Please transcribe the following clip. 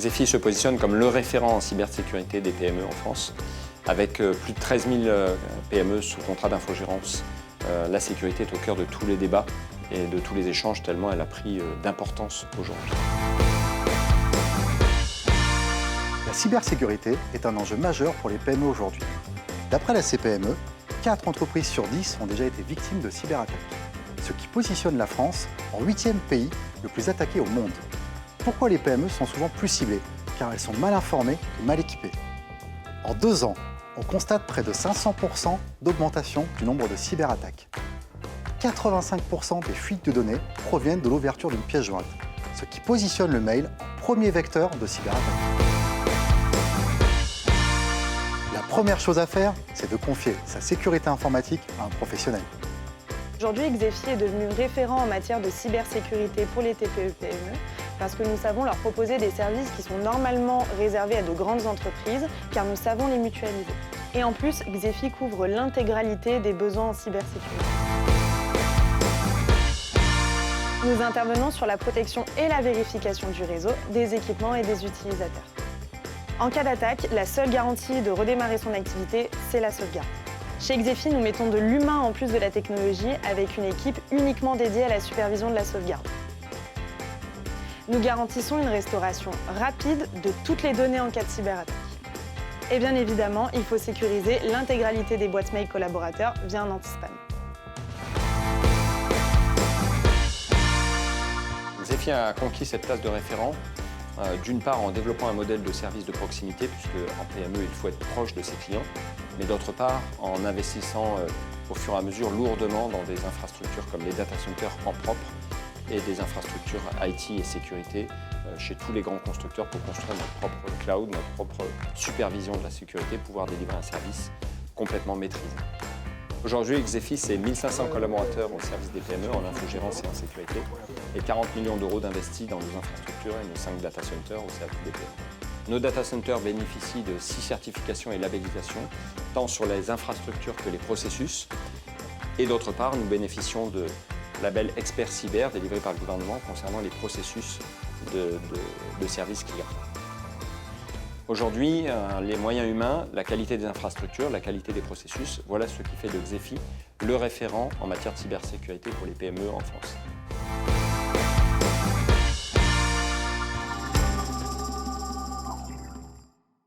Xefi se positionne comme le référent en cybersécurité des PME en France, avec plus de 13 000 PME sous contrat d'infogérance. La sécurité est au cœur de tous les débats et de tous les échanges, tellement elle a pris d'importance aujourd'hui. La cybersécurité est un enjeu majeur pour les PME aujourd'hui. D'après la CPME, 4 entreprises sur 10 ont déjà été victimes de cyberattaques, ce qui positionne la France en 8e pays le plus attaqué au monde. Pourquoi les PME sont souvent plus ciblées? Car elles sont mal informées et mal équipées. En 2 ans, on constate près de 500% d'augmentation du nombre de cyberattaques. 85% des fuites de données proviennent de l'ouverture d'une pièce jointe, ce qui positionne le mail en premier vecteur de cyberattaque. La première chose à faire, c'est de confier sa sécurité informatique à un professionnel. Aujourd'hui, Xefi est devenu référent en matière de cybersécurité pour les TPE-PME parce que nous savons leur proposer des services qui sont normalement réservés à de grandes entreprises car nous savons les mutualiser. Et en plus, Xefi couvre l'intégralité des besoins en cybersécurité. Nous intervenons sur la protection et la vérification du réseau, des équipements et des utilisateurs. En cas d'attaque, la seule garantie de redémarrer son activité, c'est la sauvegarde. Chez Xefi, nous mettons de l'humain en plus de la technologie avec une équipe uniquement dédiée à la supervision de la sauvegarde. Nous garantissons une restauration rapide de toutes les données en cas de cyberattaque. Et bien évidemment, il faut sécuriser l'intégralité des boîtes mail collaborateurs via un anti-spam. Xefi a conquis cette place de référent, d'une part en développant un modèle de service de proximité, puisque en PME, il faut être proche de ses clients, mais d'autre part en investissant au fur et à mesure lourdement dans des infrastructures comme les data centers en propre et des infrastructures IT et sécurité chez tous les grands constructeurs pour construire notre propre cloud, notre propre supervision de la sécurité, pouvoir délivrer un service complètement maîtrisé. Aujourd'hui, Xefi, c'est 1500 collaborateurs au service des PME en infogérance et en sécurité et 40 millions d'euros d'investis dans nos infrastructures et nos 5 data centers au service des PME. Nos data centers bénéficient de 6 certifications et labellisations, tant sur les infrastructures que les processus. Et d'autre part, nous bénéficions de label Expert Cyber délivré par le gouvernement concernant les processus de services clients. Aujourd'hui, les moyens humains, la qualité des infrastructures, la qualité des processus, voilà ce qui fait de Xefi le référent en matière de cybersécurité pour les PME en France.